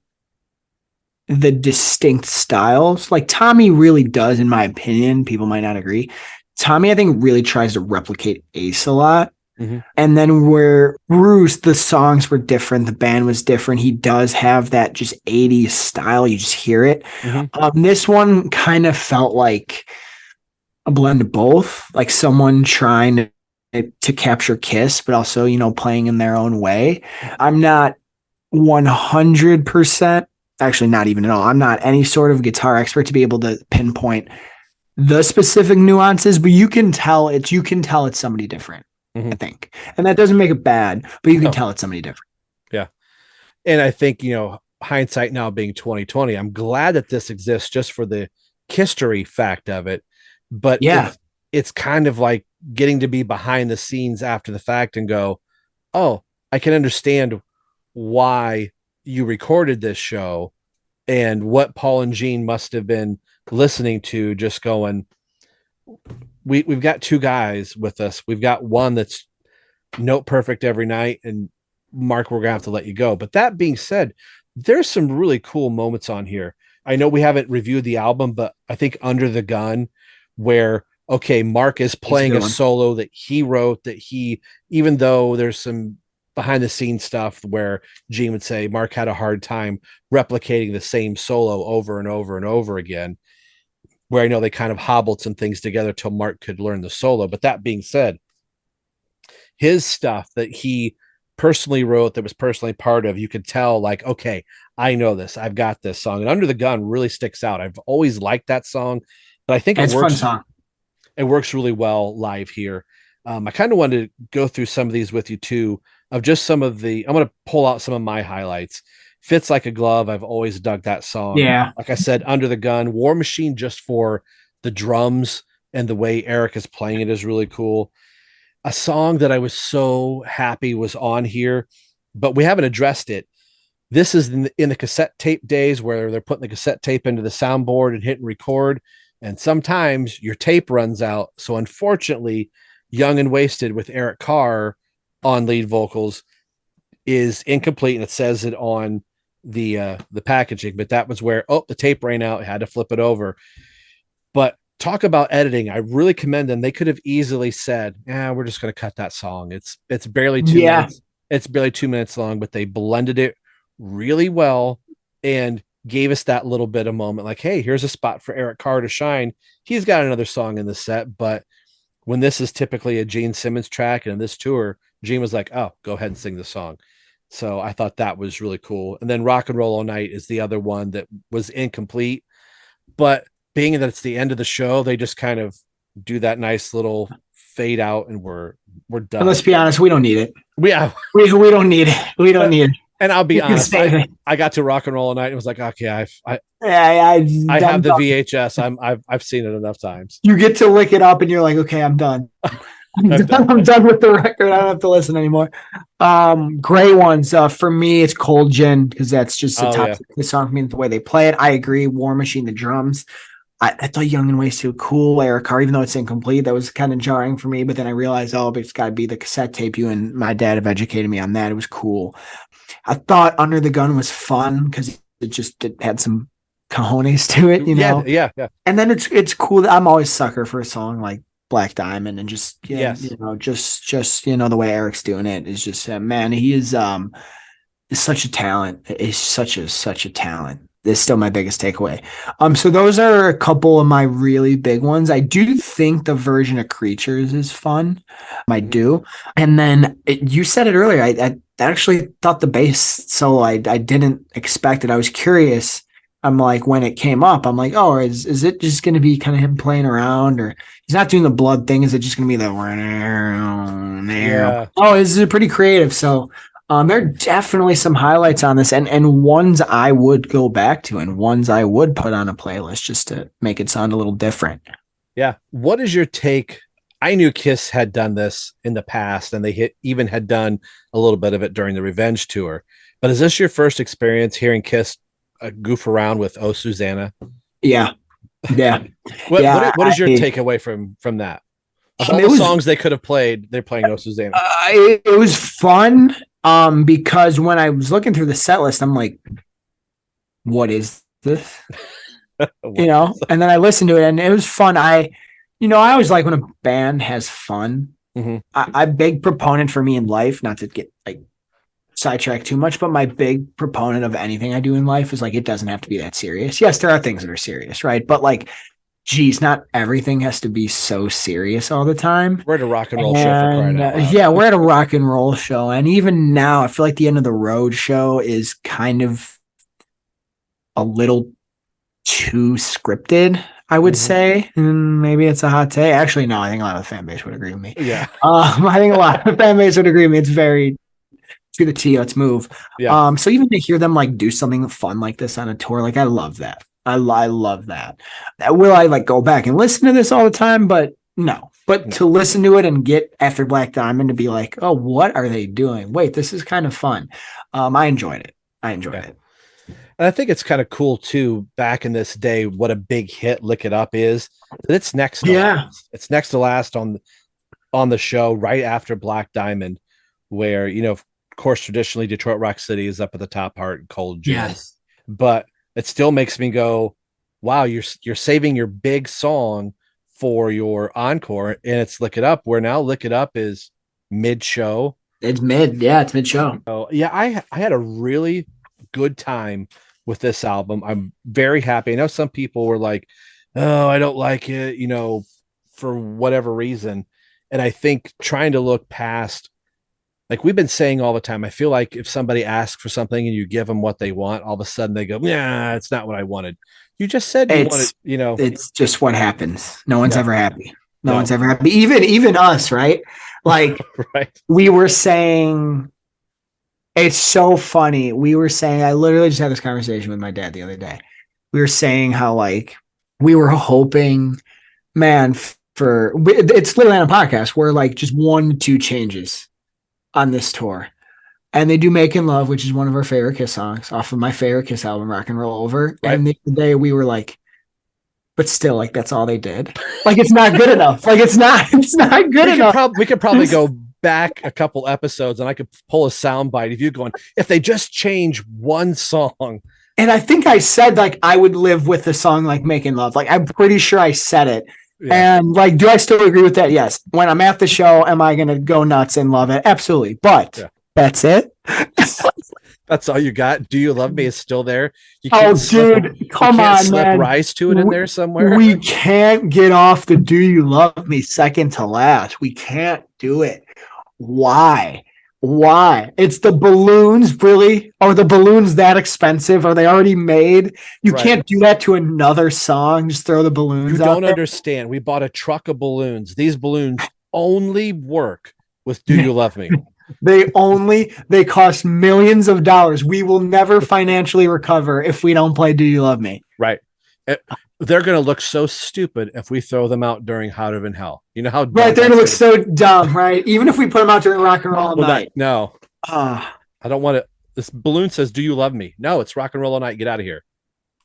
the distinct styles. Like Tommy really does, in my opinion, people might not agree. Tommy, I think, really tries to replicate Ace a lot. And then where Bruce, the songs were different, the band was different. He does have that just 80s style. You just hear it. This one kind of felt like a blend of both, like someone trying to capture Kiss, but also, you know, playing in their own way. I'm not 100%, actually not even at all. I'm not any sort of guitar expert to be able to pinpoint the specific nuances, but you can tell it's somebody different, I think. And that doesn't make it bad, but you can tell it's somebody different. Yeah. And I think, you know, hindsight now being 2020, I'm glad that this exists just for the KISStory fact of it. But yeah, it's kind of like getting to be behind the scenes after the fact and go, oh, I can understand why you recorded this show and what Paul and Gene must have been listening to, just going, we've got two guys with us. We've got one that's note perfect every night, and Mark, we're gonna have to let you go. But that being said, there's some really cool moments on here. I know we haven't reviewed the album, but I think Under the Gun, where, okay, Mark is playing a solo that he wrote, that he, even though there's some behind the scenes stuff where Gene would say Mark had a hard time replicating the same solo over and over and over again, where I know they kind of hobbled some things together till Mark could learn the solo. But that being said, his stuff that he personally wrote, that was personally part of, you could tell, like, okay, I know this, I've got this song. And Under the Gun really sticks out. I've always liked that song, but I think it works. Fun song. It works really well live here. I kind of wanted to go through some of these with you too, of just some of the, I'm going to pull out some of my highlights. Fits Like a Glove. I've always dug that song. Yeah. Like I said, Under the Gun. War Machine, just for the drums and the way Eric is playing it, is really cool. A song that I was so happy was on here, but we haven't addressed it. This is in the cassette tape days where they're putting the cassette tape into the soundboard and hitting record. And sometimes your tape runs out. So unfortunately, Young and Wasted with Eric Carr on lead vocals is incomplete, and it says it on the packaging, but that was where, the tape ran out, had to flip it over. But talk about editing. I really commend them. They could have easily said, we're just going to cut that song. It's barely 2 minutes. It's barely 2 minutes long, but they blended it really well and gave us that little bit of moment, like, hey, here's a spot for Eric Carr to shine. He's got another song in the set, but when this is typically a Gene Simmons track, and in this tour, Gene was like, oh, go ahead and sing the song. So I thought that was really cool. And then Rock and Roll All Night is the other one that was incomplete, but being that it's the end of the show, they just kind of do that nice little fade out, and we're done. And let's be honest, we don't need it. We don't need it. We don't need it. And I'll be We can honest, save it. I got to rock and roll all night and was like, okay, I I'm have the done. VHS. I've seen it enough times. You get to lick it up and you're like, okay, I'm done. I'm done with the record. I don't have to listen anymore. Great ones. For me, it's Cold Gin, because that's just the top song for me, the way they play it. I agree. War Machine, the drums. I thought Young and Way Too Cool, Eric Carr, even though it's incomplete, that was kind of jarring for me. But then I realized, it's got to be the cassette tape. You and my dad have educated me on that. It was cool. I thought Under the Gun was fun because it had some cojones to it, you know? Yeah. And then it's cool. I'm always sucker for a song like Black Diamond, and just the way Eric's doing it is just man, he is such a talent. Is such a talent. It's still my biggest takeaway. So those are a couple of my really big ones. I do think the version of Creatures is fun. I do. And then you said it earlier. I actually thought the bass solo, I didn't expect it. I was curious. I'm like, when it came up, I'm like, oh, is it just going to be kind of him playing around, or he's not doing the blood thing? Is it just going to be the Oh, is it pretty creative? So there are definitely some highlights on this, and ones I would go back to, and ones I would put on a playlist just to make it sound a little different. Yeah. What is your take? I knew Kiss had done this in the past, and they even had done a little bit of it during the Revenge tour. But is this your first experience hearing Kiss goof around with "Oh Susanna"? Yeah. What is your takeaway from that? Of all the songs they could have played, they're playing "Oh Susanna." It was fun. Because when I was looking through the set list, I'm like, what is this? And then I listened to it, and it was fun. I always like when a band has fun. Mm-hmm. I'm a big proponent for me in life, not to get like sidetracked too much, but my big proponent of anything I do in life is like, it doesn't have to be that serious. Yes, there are things that are serious, right? But like, geez, not everything has to be so serious all the time. We're at a rock and roll show, for crying out loud. Yeah, we're at a rock and roll show. And even now, I feel like the End of the Road show is kind of a little too scripted, I would say. Maybe it's a hot take. Actually, no, I think a lot of the fan base would agree with me. Yeah. I think a lot of the fan base would agree with me. It's very to the T, let's move. Yeah. So even to hear them like do something fun like this on a tour, like I love that. I love that. Will I like go back and listen to this all the time? But no. But to listen to it and get After Black Diamond to be like, oh, what are they doing? Wait, this is kind of fun. I enjoyed it. it. And I think it's kind of cool too, back in this day, what a big hit Lick It Up is. It's next to last. It's next to last on the show, right after Black Diamond, where, of course, traditionally Detroit Rock City is up at the top part and Cold Gin. Yes. But it still makes me go, wow, you're saving your big song for your encore, and it's Lick It Up, where now Lick It Up is mid-show. It's mid. Yeah, it's mid-show. So, yeah, I had a really good time with this album. I'm very happy. I know some people were like, oh, I don't like it, for whatever reason. And I think trying to look past, like we've been saying all the time, I feel like if somebody asks for something and you give them what they want, all of a sudden they go, yeah, it's not what I wanted. You just said you wanted, It's just what happens. No one's ever happy. No one's ever happy. Even us, right? Like right. We were saying, it's so funny. We were saying, I literally just had this conversation with my dad the other day. We were saying how like we were hoping, man, it's literally on a podcast where like just 1 to 2 changes on this tour, and they do Making Love, which is one of our favorite Kiss songs off of my favorite Kiss album, Rock and Roll Over. Right. And the day we were like, but still, like that's all they did. Like it's not good enough. Like it's not good enough. We could probably go back a couple episodes and I could pull a soundbite of you going, if they just change one song. And I think I said like I would live with a song like Making Love. Like I'm pretty sure I said it. Yeah. And like, do I still agree with that? Yes. When I'm at the show, am I going to go nuts and love it? Absolutely. But that's it. That's all you got. Do You Love Me is still there. You dude, come on, man. Rise to it in there somewhere. We can't get off the Do You Love Me second to last. We can't do it. Why? Why? It's the balloons, really? Are the balloons that expensive? Are they already made? You can't do that to another song. Just throw the balloons You out don't there. understand. We bought a truck of balloons. These balloons only work with Do You Love Me? They cost millions of dollars. We will never financially recover if we don't play Do You Love Me. Right. They're going to look so stupid if we throw them out during Hotter Than Hell. You know how Right, they're going to look so dumb, right? Even if we put them out during Rock and Roll All Night. No. I don't want to. This balloon says, "Do you love me?" No, it's Rock and Roll All Night. Get out of here.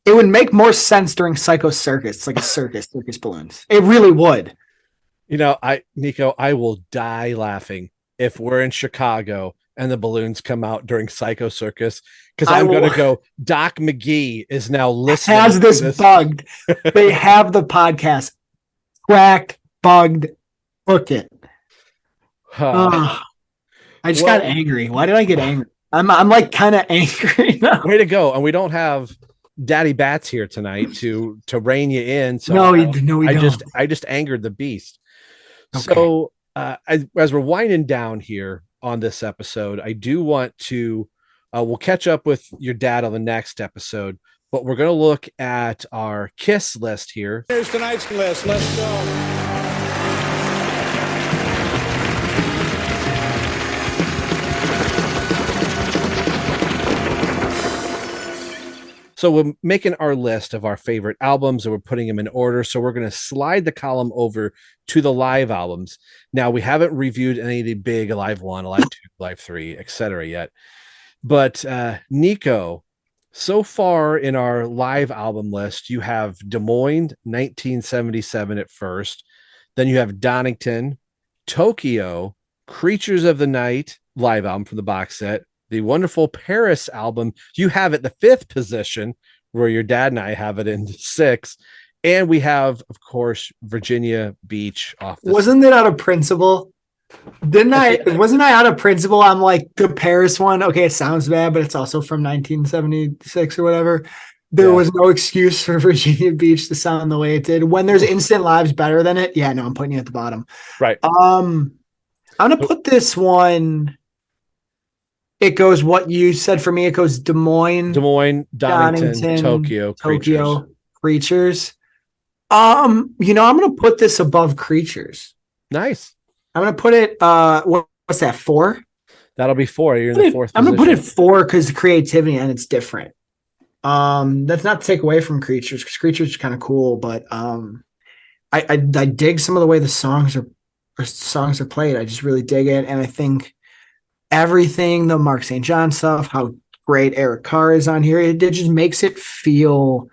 It would make more sense during Psycho Circus. It's like a circus balloons. It really would. You know, Nikko, I will die laughing if we're in Chicago and the balloons come out during Psycho Circus, because I'm going to go, Doc McGee is now listening. Has this bugged? They have the podcast cracked, bugged. Look it. I just got angry. Why did I get angry? I'm like kind of angry now. Way to go. And we don't have Daddy Bats here tonight to rein you in. So no, we don't. I just angered the beast. Okay. So as we're winding down here on this episode, I do want to we'll catch up with your dad on the next episode, but we're going to look at our KISS list here. Here's tonight's list. Let's go. So we're making our list of our favorite albums and we're putting them in order. So we're going to slide the column over to the live albums. Now, we haven't reviewed any of the big Alive 1, Alive 2, Alive 3, etc. yet. But Nikko, so far in our live album list, you have Des Moines, 1977 at first. Then you have Donington, Tokyo, Creatures of the Night, live album from the box set. The wonderful Paris album you have at the 5th position, where your dad and I have it in 6th. And we have, of course, Virginia Beach off. Wasn't it out of principle? Wasn't I out of principle? I'm like, the Paris one. Okay, it sounds bad, but it's also from 1976 or whatever. There was no excuse for Virginia Beach to sound the way it did. When there's Instant Lives better than it. Yeah, no, I'm putting you at the bottom. Right. I'm going to put this one. It goes what you said for me. It goes Des Moines, Donington, Tokyo, Creatures. I'm going to put this above Creatures. Nice. I'm going to put it, what's that, 4? That'll be 4. You're in the 4th I'm going to put it 4 because the creativity and it's different. That's not to take away from Creatures, because Creatures is kind of cool, but I dig some of the way the songs are played. I just really dig it. And I think everything, the Mark St. John stuff, how great Eric Carr is on here, it just makes it feel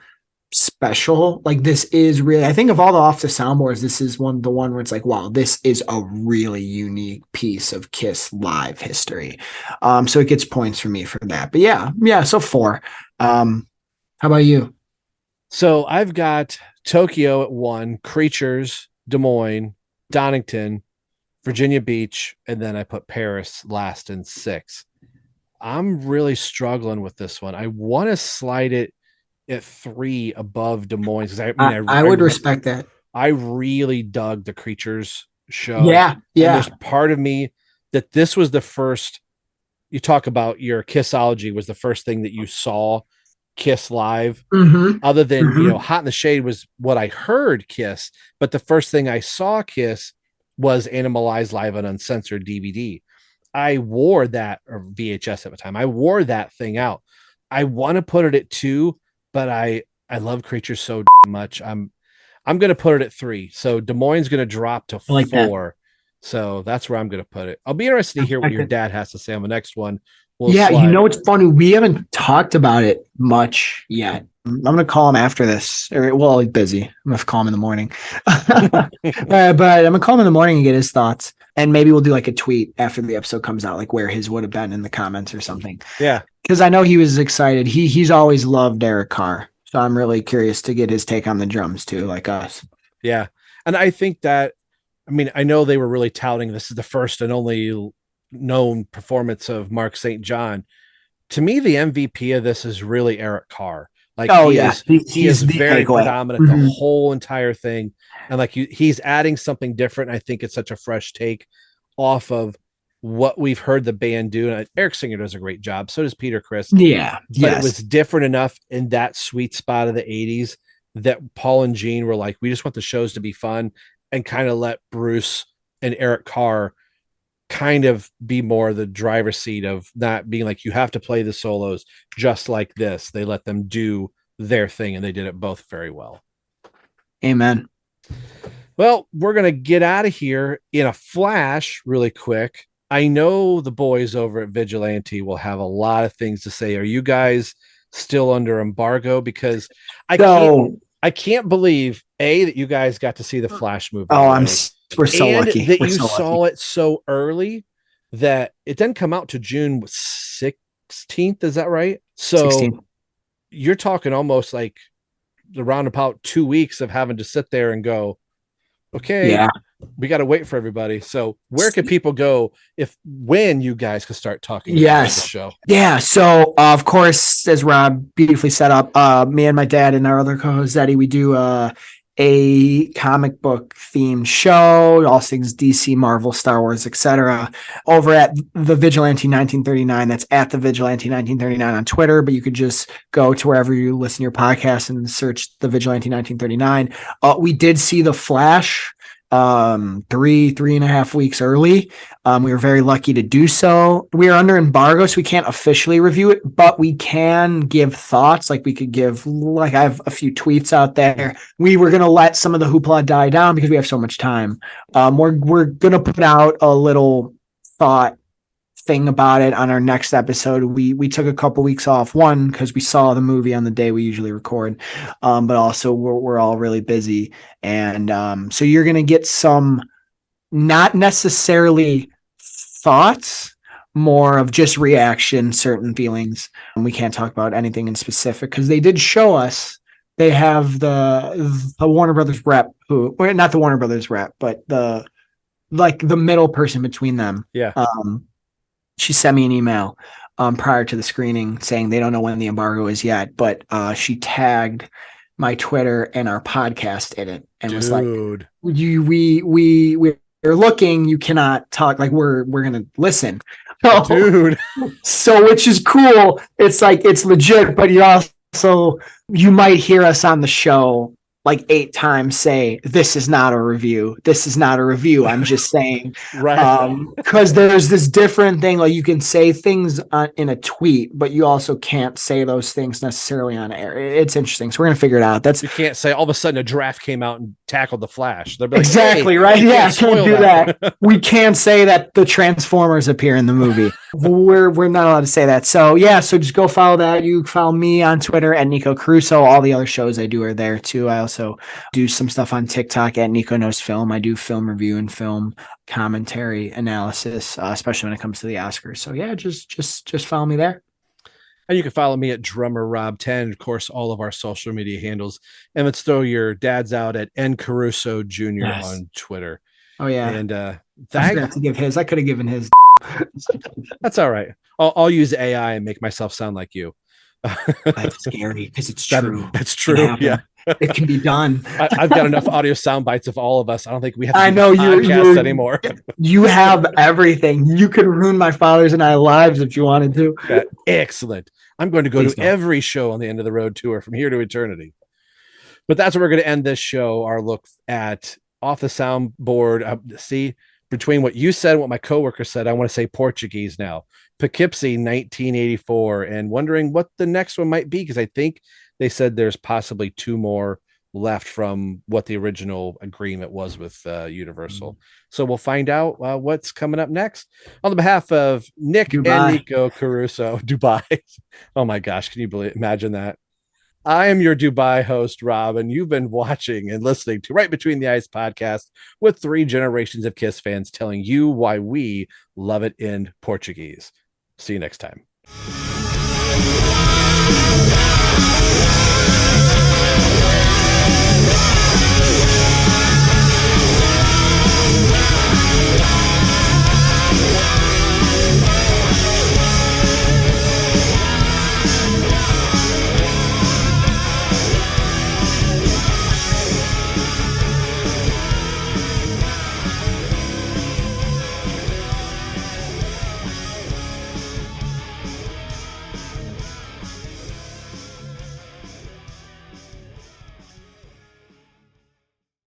special. Like, this is really, I think of all the Off The Soundboards, this is the one where it's like, wow, this is a really unique piece of KISS live history. So it gets points for me for that. But yeah, so 4. How about you? So I've got Tokyo at 1, Creatures, Des Moines, Donington, Virginia Beach, and then I put Paris last in 6. I'm really struggling with this one. I want to slide it at 3 above Des Moines, because I would respect that. I really dug the Creatures show. Yeah. And there's part of me that this was the first. You talk about your Kissology was the first thing that you saw KISS live, other than Hot in the Shade was what I heard KISS, but the first thing I saw KISS was Animalized live on uncensored DVD. I wore that, or VHS at the time. I wore that thing out. I want to put it at 2, but I love Creatures so much. I'm going to put it at 3. So Des Moines is going to drop to 4. That. So that's where I'm going to put it. I'll be interested to hear what your dad has to say on the next one. It's funny. We haven't talked about it much yet. I'm going to call him after this. Well, he's busy. I'm going to call him in the morning. But I'm going to call him in the morning and get his thoughts. And maybe we'll do like a tweet after the episode comes out, like where his would have been in the comments or something. Yeah. Because I know he was excited. He's always loved Eric Carr. So I'm really curious to get his take on the drums too, like us. Yeah. And I think that, I know they were really touting this is the first and only known performance of Mark St. John. To me, the MVP of this is really Eric Carr. Like, he is very predominant the whole entire thing, and like he's adding something different. I think it's such a fresh take off of what we've heard the band do. And Eric Singer does a great job. So does Peter Criss. Yeah. But it was different enough in that sweet spot of the 80s that Paul and Gene were like, we just want the shows to be fun, and kind of let Bruce and Eric Carr kind of be more the driver's seat of not being like, you have to play the solos just like this. They let them do their thing, and they did it both very well. Amen. Well, we're going to get out of here in a flash really quick. I know the boys over at Vigilante will have a lot of things to say. Are you guys still under embargo? Because I can't believe that you guys got to see the Flash movie. Oh, we're so lucky that you saw it so early that it didn't come out to June 16th. Is that right? So 16th. You're talking almost like around about 2 weeks of having to sit there and go, okay, yeah, we got to wait for everybody. So where can people go when you guys can start talking about the show? Yeah. So of course, as Rob beautifully set up, me and my dad and our other co-host Eddie, we do a comic book themed show, all things DC, Marvel, Star Wars, etc. over at the Vigilante 1939. That's at the Vigilante 1939 on Twitter, but you could just go to wherever you listen to your podcast and search the Vigilante 1939. We did see The Flash 3.5 weeks early. We were very lucky to do so. We are under embargo, so we can't officially review it, but we can give thoughts. Like I have a few tweets out there. We were going to let some of the hoopla die down because we have so much time. We're going to put out a little thought thing about it on our next episode. We took a couple weeks off, one because we saw the movie on the day we usually record, but also we're all really busy, and so you're gonna get some not necessarily thoughts, more of just reaction, certain feelings. And we can't talk about anything in specific because they did show us. They have the Warner Brothers rep, not the Warner Brothers rep, but the middle person between them. Yeah. She sent me an email prior to the screening saying they don't know when the embargo is yet, but she tagged my Twitter and our podcast in it and was like, we're looking, you cannot talk, like we're gonna listen. So which is cool. It's like it's legit, but you might hear us on the show like 8 times say, this is not a review. This is not a review. I'm just saying, right. Because there's this different thing. Like you can say things in a tweet, but you also can't say those things necessarily on air. It's interesting. So we're going to figure it out. You can't say all of a sudden a draft came out and tackled the Flash. They'll be like, exactly, hey, right. Yeah. Can't do that. We can't say that the Transformers appear in the movie. We're not allowed to say that. So yeah. So just go follow that. You follow me on Twitter at Nikko Caruso. All the other shows I do are there too. I also do some stuff on TikTok at Nikko Knows Film. I do film review and film commentary analysis, especially when it comes to the Oscars. So yeah, just follow me there. And you can follow me at Drummer Rob 10. Of course, all of our social media handles. And let's throw your dads out at N Caruso Jr. on Twitter. Oh yeah. And I forgot to give his. I could have given his. That's all right. I'll use AI and make myself sound like you. That's scary because it's true. That's true. Yeah. It can be done. I've got enough audio sound bites of all of us. I don't think we have to podcast anymore. You have everything. You could ruin my father's and I lives if you wanted to. Excellent. I'm going to go to every show on the End of the Road tour from here to eternity. But that's where we're going to end this show. Our look at Off the Soundboard. See, between what you said and what my coworker said, I want to say Portuguese now. Poughkeepsie 1984, and wondering what the next one might be, because I think they said there's possibly 2 more left from what the original agreement was with Universal. So we'll find out what's coming up next. On the behalf of Nick and Nikko Caruso, Dubai. Oh my gosh, can you imagine that? I am your Dubai host, Rob, and you've been watching and listening to Right Between the Ice podcast with 3 generations of KISS fans telling you why we love it in Portuguese. See you next time.